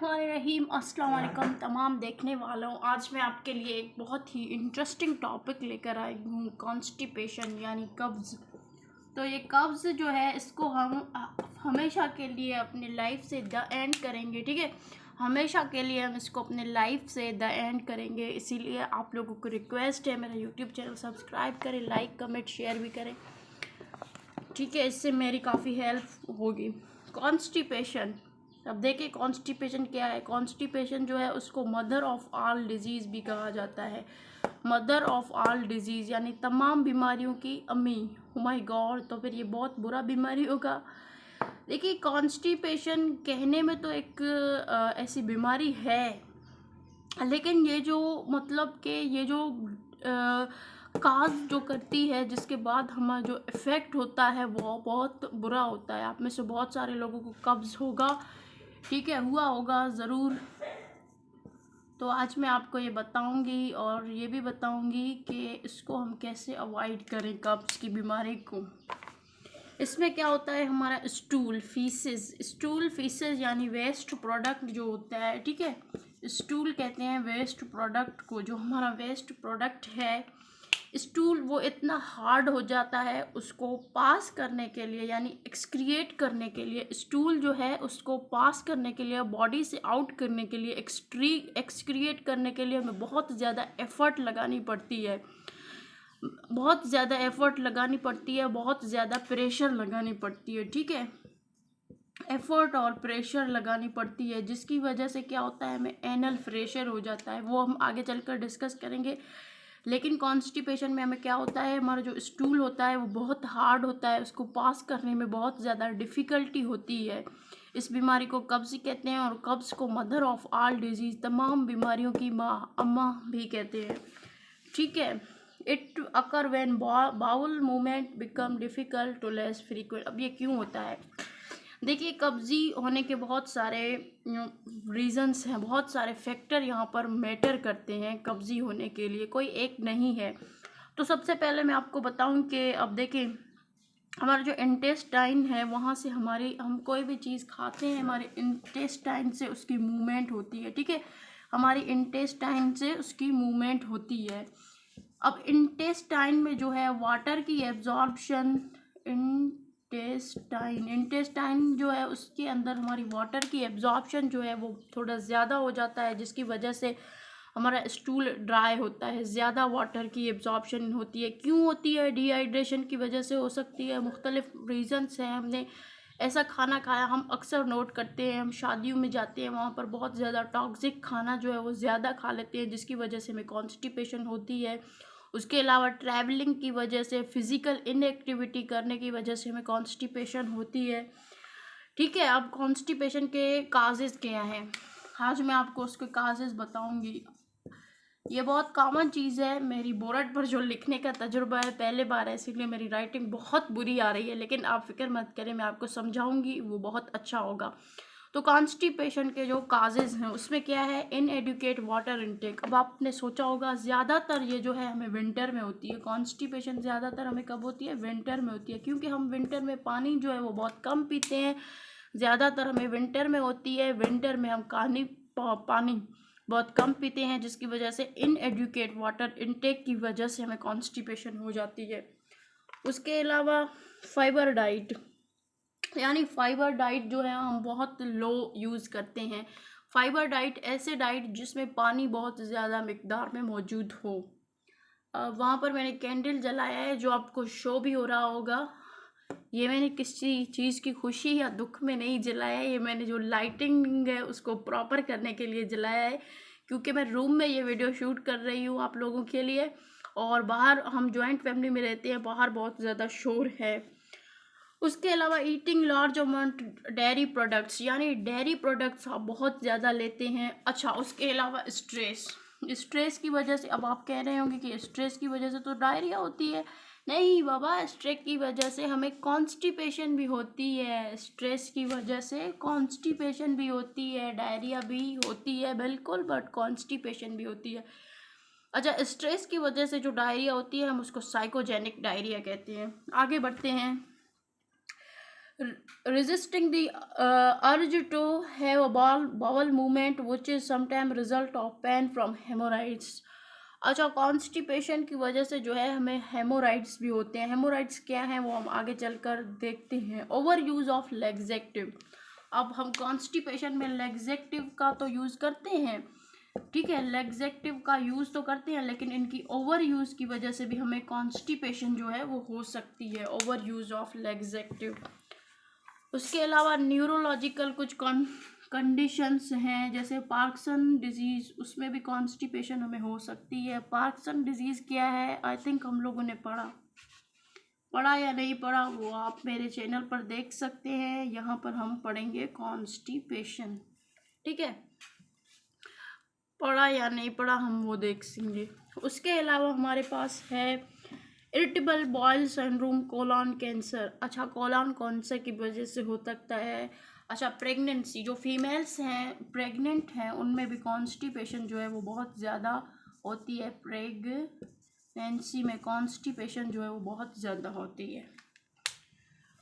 बिस्मिल्लाहिर्रहमानिर्रहीम। अस्सलाम वालेकुम तमाम देखने वालों। आज मैं आपके लिए एक बहुत ही इंटरेस्टिंग टॉपिक लेकर आई हूँ, कॉन्स्टिपेशन यानी कब्ज़। तो ये कब्ज़ जो है इसको हम हमेशा के लिए अपनी लाइफ से द एंड करेंगे, ठीक है। हमेशा के लिए हम इसको अपने लाइफ से द एंड करेंगे। इसीलिए आप लोगों को रिक्वेस्ट है, मेरा यूट्यूब चैनल सब्सक्राइब करें, लाइक कमेंट शेयर भी करें, ठीक है। इससे मेरी काफ़ी हेल्प होगी। कॉन्स्टिपेशन, अब देखिए कॉन्स्टिपेशन क्या है। कॉन्स्टिपेशन जो है उसको मदर ऑफ ऑल डिजीज़ भी कहा जाता है। मदर ऑफ ऑल डिजीज़ यानी तमाम बीमारियों की अम्मी। ओ माय गॉड, तो फिर ये बहुत बुरा बीमारी होगा। देखिए कॉन्स्टिपेशन कहने में तो एक ऐसी बीमारी है, लेकिन ये जो मतलब कि ये जो काज जो करती है, जिसके बाद हमारा जो इफ़ेक्ट होता है वो बहुत बुरा होता है। आप में से बहुत सारे लोगों को कब्ज़ होगा, ठीक है, हुआ होगा ज़रूर। तो आज मैं आपको ये बताऊंगी और ये भी बताऊंगी कि इसको हम कैसे अवॉइड करें, कब्ज़ की बीमारी को। इसमें क्या होता है, हमारा स्टूल फीसेस यानी वेस्ट प्रोडक्ट जो होता है, ठीक है। स्टूल कहते हैं वेस्ट प्रोडक्ट को। जो हमारा वेस्ट प्रोडक्ट है स्टूल, वो इतना हार्ड हो जाता है, उसको पास करने के लिए यानी एक्सक्रिएट करने के लिए, स्टूल जो है उसको पास करने के लिए, बॉडी से आउट करने के लिए, एक्सक्रिएट करने के लिए हमें बहुत ज़्यादा एफ़र्ट लगानी पड़ती है, बहुत ज़्यादा एफ़र्ट लगानी पड़ती है, बहुत ज़्यादा प्रेशर लगानी पड़ती है, ठीक है। एफ़र्ट और प्रेशर लगानी पड़ती है, जिसकी वजह से क्या होता है, हमें एनल प्रेशर हो जाता है। वो हम आगे चलकर डिस्कस करेंगे। लेकिन कॉन्स्टिपेशन में हमें क्या होता है, हमारा जो स्टूल होता है वो बहुत हार्ड होता है, उसको पास करने में बहुत ज़्यादा डिफ़िकल्टी होती है। इस बीमारी को कब्ज़ कहते हैं, और कब्ज़ को मदर ऑफ़ ऑल डिजीज़, तमाम बीमारियों की माँ, अम्मा भी कहते हैं, ठीक है। It occur when bowel movement become difficult to less frequent. अब ये क्यों होता है, देखिए कब्ज़ी होने के बहुत सारे रीज़न्स हैं, बहुत सारे फैक्टर यहाँ पर मैटर करते हैं कब्ज़ी होने के लिए, कोई एक नहीं है। तो सबसे पहले मैं आपको बताऊं कि अब देखिए हमारा जो इंटेस्टाइन है, वहाँ से हम कोई भी चीज़ खाते हैं, हमारे इंटेस्टाइन से उसकी मूवमेंट होती है, ठीक है। हमारी इंटेस्टाइन से उसकी मूवमेंट होती है। अब इंटेस्टाइन में जो है वाटर की एब्जॉर्प्शन, इंटेस्टाइन जो है उसके अंदर हमारी वाटर की एब्जॉर्प्शन जो है वो थोड़ा ज़्यादा हो जाता है, जिसकी वजह से हमारा स्टूल ड्राई होता है, ज़्यादा वाटर की एब्जॉर्प्शन होती है। क्यों होती है, डिहाइड्रेशन की वजह से हो सकती है, मुख्तलिफ रीज़न्स हैं। हमने ऐसा खाना खाया, हम अक्सर नोट करते हैं, हम शादियों में जाते हैं, वहाँ पर बहुत ज़्यादा टॉक्सिक खाना जो है वो ज़्यादा खा लेते हैं, जिसकी वजह से हमें कॉन्स्टिपेशन होती है। उसके अलावा ट्रैवलिंग की वजह से, फ़िज़िकल इनएक्टिविटी करने की वजह से हमें कॉन्स्टिपेशन होती है, ठीक है। अब कॉन्स्टिपेशन के काजेज़ क्या हैं, आज मैं आपको उसके काजेज़ बताऊंगी। ये बहुत कॉमन चीज़ है, मेरी बोर्ड पर जो लिखने का तजुर्बा है, पहले बार है, इसीलिए मेरी राइटिंग बहुत बुरी आ रही है, लेकिन आप फिक्र मत करें, मैं आपको समझाऊंगी, वो बहुत अच्छा होगा। तो कॉन्स्टिपेशन के जो काजेज़ हैं उसमें क्या है, इनएडुकेट वाटर इनटेक। अब आपने सोचा होगा ज़्यादातर ये जो है हमें विंटर में होती है, कॉन्स्टिपेशन ज़्यादातर हमें कब होती है, विंटर में होती है, क्योंकि हम विंटर में पानी जो है वो बहुत कम पीते हैं। ज़्यादातर हमें विंटर में होती है, विंटर में हम पानी बहुत कम पीते हैं, जिसकी वजह से इनएडुकेट वाटर इनटेक की वजह से हमें कॉन्स्टिपेशन हो जाती है। उसके अलावा फाइबर डाइट, यानी फाइबर डाइट जो है हम बहुत लो यूज़ करते हैं। फाइबर डाइट ऐसे डाइट जिसमें पानी बहुत ज़्यादा मिकदार में मौजूद हो। वहाँ पर मैंने कैंडल जलाया है, जो आपको शो भी हो रहा होगा। ये मैंने किसी चीज़ की खुशी या दुख में नहीं जलाया है, ये मैंने जो लाइटिंग है उसको प्रॉपर करने के लिए जलाया है, क्योंकि मैं रूम में ये वीडियो शूट कर रही हूँ आप लोगों के लिए, और बाहर हम जॉइंट फैमिली में रहते हैं, बाहर बहुत ज़्यादा शोर है। उसके अलावा eating large amount dairy products, यानी डेयरी प्रोडक्ट्स आप बहुत ज़्यादा लेते हैं। अच्छा, उसके अलावा स्ट्रेस की वजह से, अब आप कह रहे होंगे कि स्ट्रेस की वजह से तो डायरिया होती है। नहीं बाबा, स्ट्रेस की वजह से हमें कॉन्स्टिपेशन भी होती है, स्ट्रेस की वजह से कॉन्स्टिपेशन भी होती है, डायरिया भी होती है बिल्कुल, बट कॉन्स्टिपेशन भी होती है। अच्छा, स्ट्रेस की वजह से जो डायरिया होती है हम उसको साइकोजेनिक डायरिया कहते हैं। आगे बढ़ते हैं। resisting the urge to have a bowel movement which is sometimes result of pain from hemorrhoids। अच्छा, कॉन्स्टिपेशन की वजह से जो है हमें हेमोराइड्स भी होते हैं। हेमोराइड्स क्या हैं वो हम आगे चलकर देखते हैं। Over use of laxative. अब हम कॉन्स्टिपेशन में लैक्सेटिव का तो यूज़ करते हैं, ठीक है, लैक्सेटिव का यूज़ तो करते हैं, लेकिन इनकी ओवर यूज़ की वजह से भी हमें कॉन्स्टिपेशन जो है वो हो सकती है, ओवर यूज़ ऑफ लैक्सेटिव। उसके अलावा न्यूरोलॉजिकल कुछ कंडीशंस हैं, जैसे पार्किंसन डिजीज़, उसमें भी कॉन्स्टिपेशन हमें हो सकती है। पार्किंसन डिजीज़ क्या है, आई थिंक हम लोगों ने पढ़ा या नहीं पढ़ा वो आप मेरे चैनल पर देख सकते हैं। यहाँ पर हम पढ़ेंगे कॉन्स्टिपेशन, ठीक है, पढ़ा या नहीं पढ़ा हम वो देखेंगे। उसके अलावा हमारे पास है irritable bowel syndrome, colon cancer. अच्छा, कोलन कैंसर की वजह से हो सकता है। अच्छा, प्रेगनेंसी, जो फीमेल्स हैं प्रेग्नेंट हैं उनमें भी कॉन्स्टिपेशन जो है वो बहुत ज़्यादा होती है। प्रेगनेंसी में कॉन्स्टिपेशन जो है वो बहुत ज़्यादा होती है।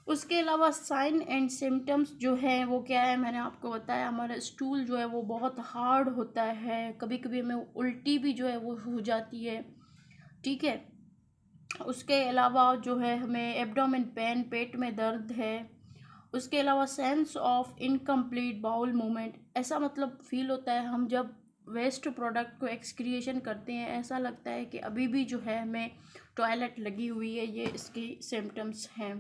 उसके अलावा साइन एंड सिम्टम्स जो है वो क्या है, मैंने आपको बताया, हमारा स्टूल जो है वो बहुत हार्ड होता है, कभी कभी हमें उल्टी भी जो है वो हो जाती है, ठीक है। उसके अलावा जो है हमें एब्डोमेन पेन, पेट में दर्द है। उसके अलावा sense of incomplete bowel movement, ऐसा मतलब फील होता है हम जब वेस्ट प्रोडक्ट को एक्सक्रिएशन करते हैं ऐसा लगता है कि अभी भी जो है हमें टॉयलेट लगी हुई है। ये इसकी सिम्टम्स हैं।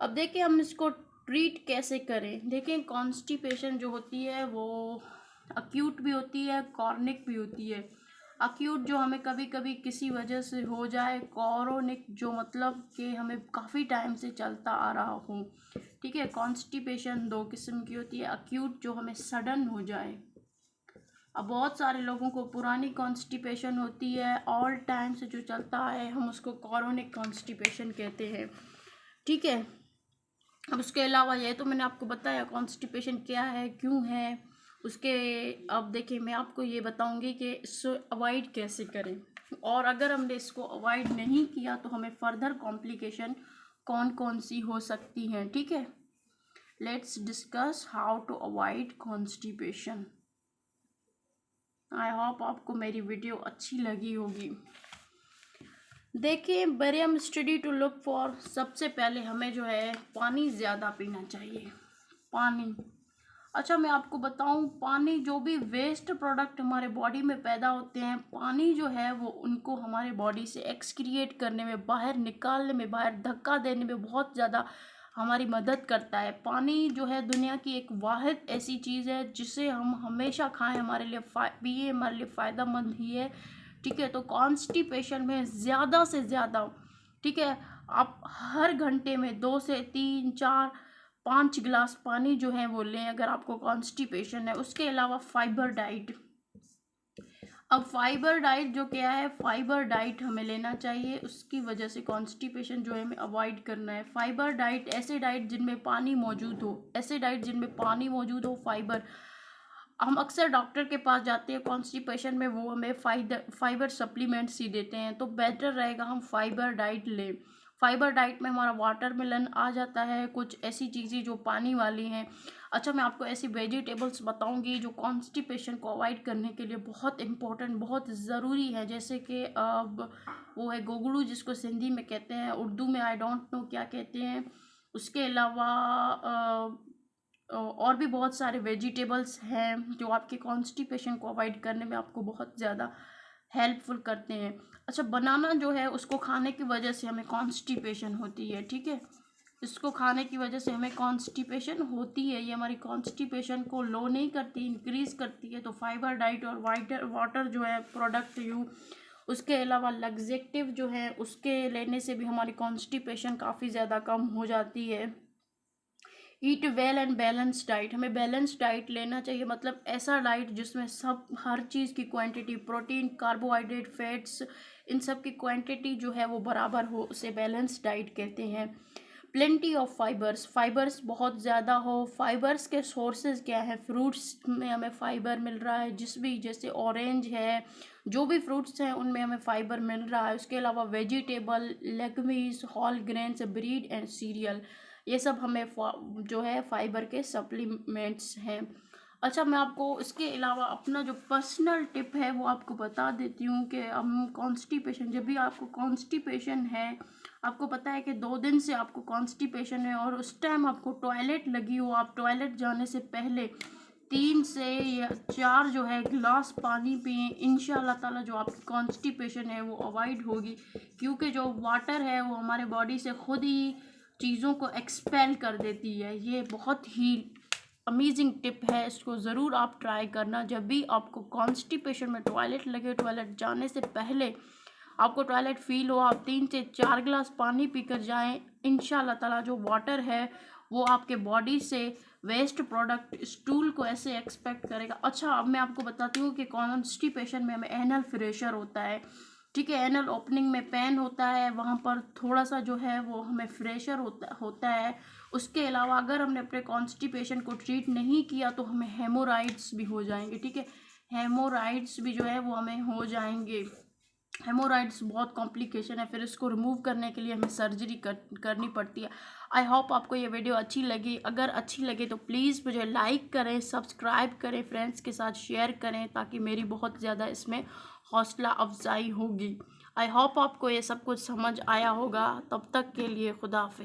अब देखिए हम इसको ट्रीट कैसे करें। देखिए कॉन्स्टिपेशन जो होती है वो अक्यूट भी होती है, कॉर्निक भी होती है। अक्यूट जो हमें कभी कभी किसी वजह से हो जाए, कॉरोनिक जो मतलब कि हमें काफ़ी टाइम से चलता आ रहा हो, ठीक है। कॉन्स्टिपेशन दो किस्म की होती है, अक्यूट जो हमें सडन हो जाए। अब बहुत सारे लोगों को पुरानी कॉन्स्टिपेशन होती है, ऑल टाइम से जो चलता है, हम उसको कॉरोनिक कॉन्स्टिपेशन कहते हैं, ठीक है। अब उसके अलावा ये तो मैंने आपको बताया कॉन्स्टिपेशन क्या है, क्यों है उसके। अब देखिए मैं आपको ये बताऊंगी कि इसको अवॉइड कैसे करें, और अगर हमने इसको अवॉइड नहीं किया तो हमें फर्दर कॉम्प्लिकेशन कौन कौन सी हो सकती हैं, ठीक है। Let's discuss how to avoid constipation. I hope आपको मेरी वीडियो अच्छी लगी होगी। देखिए barium study to look for, सबसे पहले हमें जो है पानी ज़्यादा पीना चाहिए। पानी, अच्छा मैं आपको बताऊं, पानी जो भी वेस्ट प्रोडक्ट हमारे बॉडी में पैदा होते हैं, पानी जो है वो उनको हमारे बॉडी से एक्सक्रिएट करने में, बाहर निकालने में, बाहर धक्का देने में बहुत ज़्यादा हमारी मदद करता है। पानी जो है दुनिया की एक वाहिद ऐसी चीज़ है जिसे हम हमेशा खाएं, हमारे लिए पिए, हमारे लिए फ़ायदेमंद ही है, ठीक है। तो कॉन्स्टिपेशन में ज़्यादा से ज़्यादा, ठीक है, आप हर घंटे में 2 से 3, 4, 5 गिलास पानी जो है वो लें अगर आपको कॉन्स्टिपेशन है। उसके अलावा फाइबर डाइट, अब फाइबर डाइट जो क्या है, फाइबर डाइट हमें लेना चाहिए, उसकी वजह से कॉन्स्टिपेशन जो है हमें अवॉइड करना है। फाइबर डाइट, ऐसे डाइट जिनमें पानी मौजूद हो, ऐसे डाइट जिनमें पानी मौजूद हो, फाइबर। हम अक्सर डॉक्टर के पास जाते हैं कॉन्स्टिपेशन में, वो हमें फाइबर सप्लीमेंट्स ही देते हैं, तो बेटर रहेगा हम फाइबर डाइट लें। फाइबर डाइट में हमारा वाटरमेलन आ जाता है, कुछ ऐसी चीज़ें जो पानी वाली हैं। अच्छा मैं आपको ऐसी वेजिटेबल्स बताऊंगी जो कॉन्स्टिपेशन को अवॉइड करने के लिए बहुत इम्पोर्टेंट, बहुत ज़रूरी है, जैसे कि अब वो है गोगड़ू जिसको सिंधी में कहते हैं, उर्दू में आई डोंट नो क्या कहते हैं। उसके अलावा और भी बहुत सारे वेजिटेबल्स हैं जो आपके कॉन्स्टिपेशन को अवॉइड करने में आपको बहुत ज़्यादा हेल्पफुल करते हैं। अच्छा, बनाना जो है उसको खाने की वजह से हमें कॉन्स्टिपेशन होती है, ठीक है, इसको खाने की वजह से हमें कॉन्स्टिपेशन होती है। ये हमारी कॉन्स्टिपेशन को लो नहीं करती, इंक्रीज करती है। तो फाइबर डाइट और वाटर जो है प्रोडक्ट यू, उसके अलावा लग्जेक्टिव जो है उसके लेने से भी हमारी कॉन्स्टिपेशन काफ़ी ज़्यादा कम हो जाती है। ईट वेल एंड बैलेंस डाइट, हमें बैलेंस डाइट लेना चाहिए, मतलब ऐसा डाइट जिसमें सब हर चीज़ की क्वांटिटी, प्रोटीन, कार्बोहाइड्रेट, फैट्स, इन सब की क्वांटिटी जो है वो बराबर हो, उसे बैलेंस डाइट कहते हैं। प्लेंटी ऑफ फाइबर्स, फाइबर्स बहुत ज़्यादा हो। फाइबर्स के सोर्सेज क्या है, फ्रूट्स में हमें फाइबर मिल रहा है, जैसे ऑरेंज है, जो भी फ्रूट्स हैं उनमें हमें फाइबर मिल रहा है। उसके अलावा vegetable, legumes, whole grains, bread and cereal, ये सब हमें जो है फाइबर के सप्लीमेंट्स हैं। अच्छा, मैं आपको इसके अलावा अपना जो पर्सनल टिप है वो आपको बता देती हूँ कि हम कॉन्स्टिपेशन, जब भी आपको कॉन्स्टिपेशन है, आपको पता है कि 2 दिन से आपको कॉन्स्टिपेशन है और उस टाइम आपको टॉयलेट लगी हो, आप टॉयलेट जाने से पहले 3 से या 4 जो है गिलास पानी पिए, इंशाल्लाह ताला जो आपकी कॉन्स्टिपेशन है वो अवॉइड होगी। क्योंकि जो वाटर है वो हमारे बॉडी से खुद ही चीज़ों को एक्सपेल कर देती है। ये बहुत ही अमेजिंग टिप है, इसको ज़रूर आप ट्राई करना। जब भी आपको कॉन्स्टिपेशन में टॉयलेट लगे, टॉयलेट जाने से पहले आपको टॉयलेट फील हो, आप 3 से 4 गिलास पानी पीकर जाएं। इंशाल्लाह ताला जो वाटर है वो आपके बॉडी से वेस्ट प्रोडक्ट स्टूल को ऐसे एक्सपेक्ट करेगा। अच्छा, अब मैं आपको बताती हूँ कि कॉन्स्टिपेशन में हमें एनल फ्रेशर होता है, ठीक है। एनल ओपनिंग में पेन होता है, वहाँ पर थोड़ा सा जो है वो हमें फ्रेशर होता है। उसके अलावा अगर हमने अपने कॉन्स्टिपेशन को ट्रीट नहीं किया तो हमें हेमोराइड्स भी हो जाएंगे, ठीक है। हेमोराइड्स भी जो है वो हमें हो जाएंगे। हेमोराइड्स बहुत कॉम्प्लिकेशन है, फिर इसको रिमूव करने के लिए हमें सर्जरी करनी पड़ती है। आई होप आपको ये वीडियो अच्छी लगी। अगर अच्छी लगे तो प्लीज़ मुझे लाइक करें, सब्सक्राइब करें, फ्रेंड्स के साथ शेयर करें, ताकि मेरी बहुत ज़्यादा इसमें हौसला अफजाई होगी। आई होप आपको ये सब कुछ समझ आया होगा। तब तक के लिए खुदा हाफिज़।